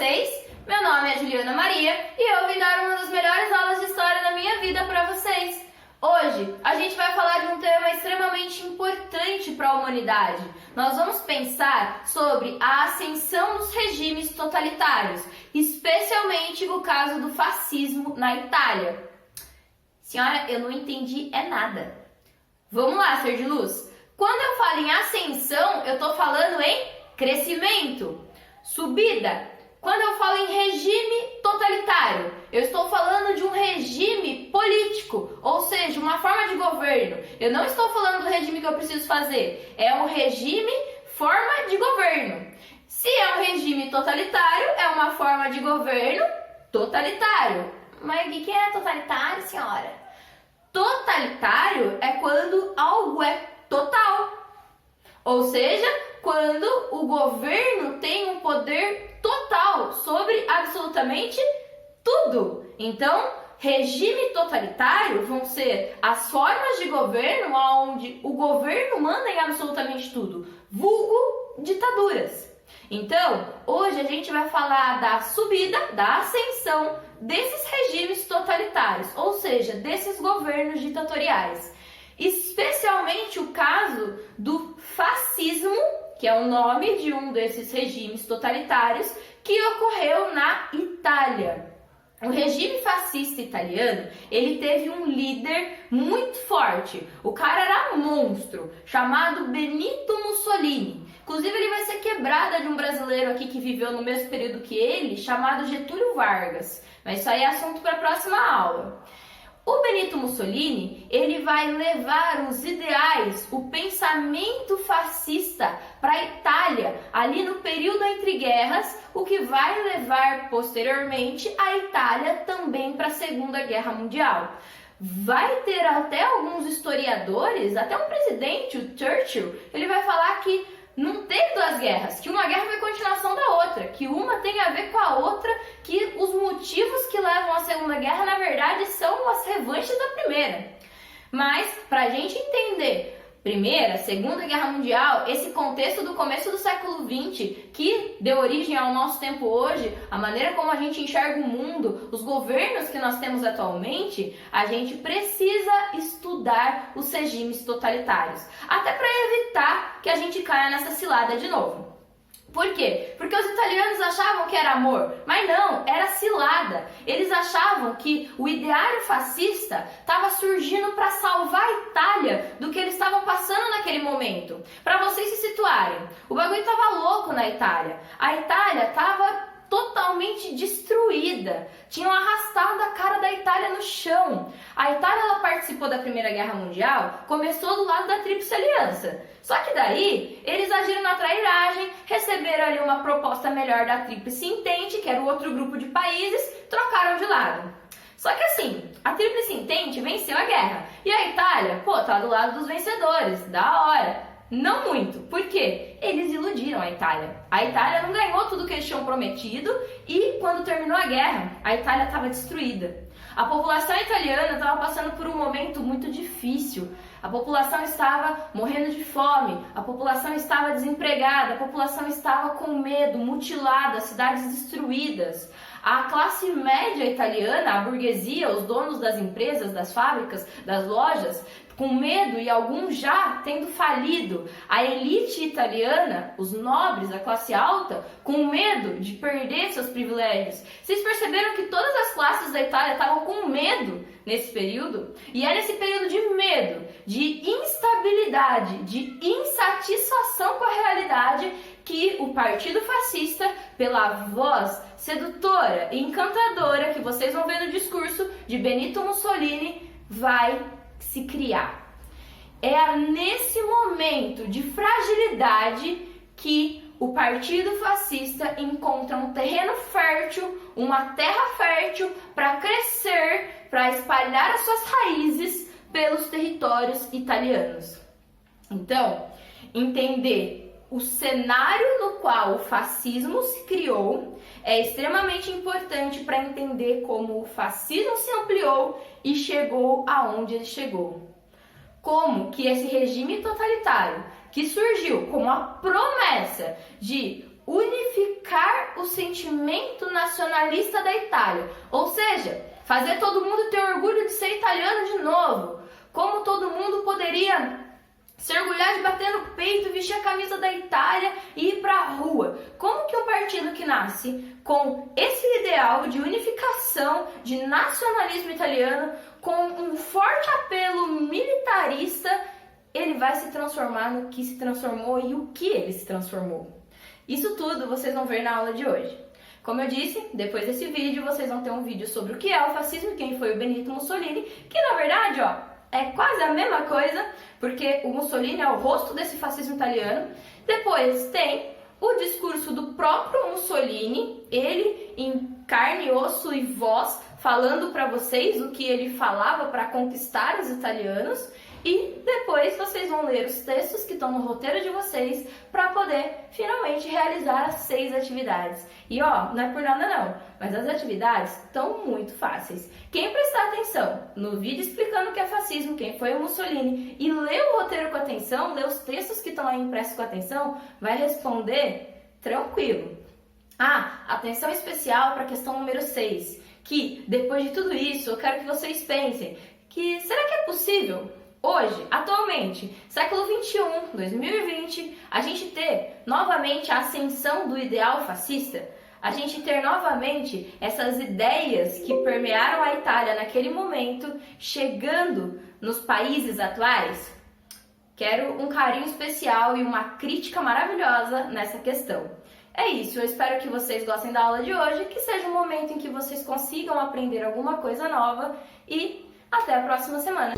vocês? Meu nome é Juliana Maria e eu vim dar uma das melhores aulas de história da minha vida para vocês. Hoje a gente vai falar de um tema extremamente importante para a humanidade. Nós vamos pensar sobre a ascensão dos regimes totalitários, especialmente o caso do fascismo na Itália. Senhora, eu não entendi nada. Vamos lá, ser de luz. Quando eu falo em ascensão, eu estou falando em crescimento, subida. Quando eu falo em regime totalitário, eu estou falando de um regime político, ou seja, uma forma de governo. Eu não estou falando do regime que eu preciso fazer, é um regime, forma de governo. Se é um regime totalitário, é uma forma de governo totalitário. Mas o que é totalitário, senhora? Totalitário é quando algo é total, ou seja, quando o governo tem um poder total sobre absolutamente tudo. Então, regime totalitário vão ser as formas de governo onde o governo manda em absolutamente tudo, vulgo ditaduras. Então, hoje a gente vai falar da subida, da ascensão desses regimes totalitários, ou seja, desses governos ditatoriais. Especialmente o caso do fascismo, que é o nome de um desses regimes totalitários que ocorreu na Itália. O regime fascista italiano, ele teve um líder muito forte. O cara era monstro, chamado Benito Mussolini. Inclusive, ele vai ser quebrada de um brasileiro aqui que viveu no mesmo período que ele, chamado Getúlio Vargas. Mas isso aí é assunto para a próxima aula. O Benito Mussolini, ele vai levar os ideais, o pensamento fascista para a Itália, ali no período entre guerras, o que vai levar posteriormente a Itália também para a Segunda Guerra Mundial. Vai ter até alguns historiadores, até um presidente, o Churchill, ele vai falar que não teve duas guerras, que uma guerra foi continuação da outra, que uma tem a ver com a outra, que os motivos que levam à Segunda Guerra, na verdade, são as revanches da primeira. Mas, para a gente entender Primeira, Segunda Guerra Mundial, esse contexto do começo do século XX, que deu origem ao nosso tempo hoje, a maneira como a gente enxerga o mundo, os governos que nós temos atualmente, a gente precisa estudar os regimes totalitários, até para evitar que a gente caia nessa cilada de novo. Por quê? Porque os italianos achavam que era amor, mas não, era cilada. Eles achavam que o ideário fascista estava surgindo para salvar a Itália do que eles estavam passando naquele momento. Para vocês se situarem, o bagulho estava louco na Itália. A Itália estava totalmente destruída. Tinham arrastado a cara da Itália no chão. A Itália, ela participou da Primeira Guerra Mundial, começou do lado da Tríplice Aliança. Só que daí, eles agiram na trairagem, receberam ali uma proposta melhor da Tríplice Entente, que era o outro grupo de países, trocaram de lado. Só que assim, a Tríplice Entente venceu a guerra. E a Itália, tá do lado dos vencedores, da hora. Não muito, por quê? Eles iludiram a Itália. A Itália não ganhou tudo que eles tinham prometido e quando terminou a guerra, a Itália estava destruída. A população italiana estava passando por um momento muito difícil. A população estava morrendo de fome, a população estava desempregada, a população estava com medo, mutilada, cidades destruídas. A classe média italiana, a burguesia, os donos das empresas, das fábricas, das lojas, com medo e alguns já tendo falido. A elite italiana, os nobres, a classe alta, com medo de perder seus privilégios. Vocês perceberam que todas as classes da Itália estavam com medo nesse período? E é nesse período de medo, de instabilidade, de insatisfação com a realidade que o Partido Fascista, pela voz sedutora e encantadora que vocês vão ver no discurso de Benito Mussolini, vai se criar. É nesse momento de fragilidade que o Partido Fascista encontra um terreno fértil, uma terra fértil para crescer, para espalhar as suas raízes pelos territórios italianos. Então, entender o cenário no qual o fascismo se criou é extremamente importante para entender como o fascismo se ampliou e chegou aonde ele chegou. Como que esse regime totalitário, que surgiu como a promessa de unificar o sentimento nacionalista da Itália, ou seja, fazer todo mundo ter orgulho de ser italiano de novo. Como todo mundo poderia se orgulhar de bater no peito, vestir a camisa da Itália e ir pra rua. Como que um partido que nasce com esse ideal de unificação, de nacionalismo italiano, com um forte apelo militarista, ele vai se transformar no que se transformou e o que ele se transformou? Isso tudo vocês vão ver na aula de hoje. Como eu disse, depois desse vídeo vocês vão ter um vídeo sobre o que é o fascismo e quem foi o Benito Mussolini, que na verdade, é quase a mesma coisa, porque o Mussolini é o rosto desse fascismo italiano. Depois tem o discurso do próprio Mussolini, ele em carne, osso e voz, falando para vocês o que ele falava para conquistar os italianos. E depois vocês vão ler os textos que estão no roteiro de vocês para poder finalmente realizar as 6 atividades. E não é por nada não, mas as atividades estão muito fáceis. Quem prestar atenção no vídeo explicando o que é fascismo, quem foi o Mussolini, e ler o roteiro com atenção, ler os textos que estão aí impressos com atenção, vai responder tranquilo. Atenção especial para a questão número 6, que depois de tudo isso eu quero que vocês pensem que será que é possível hoje, atualmente, século 21, 2020, a gente ter novamente a ascensão do ideal fascista? A gente ter novamente essas ideias que permearam a Itália naquele momento, chegando nos países atuais? Quero um carinho especial e uma crítica maravilhosa nessa questão. É isso, eu espero que vocês gostem da aula de hoje, que seja um momento em que vocês consigam aprender alguma coisa nova e até a próxima semana!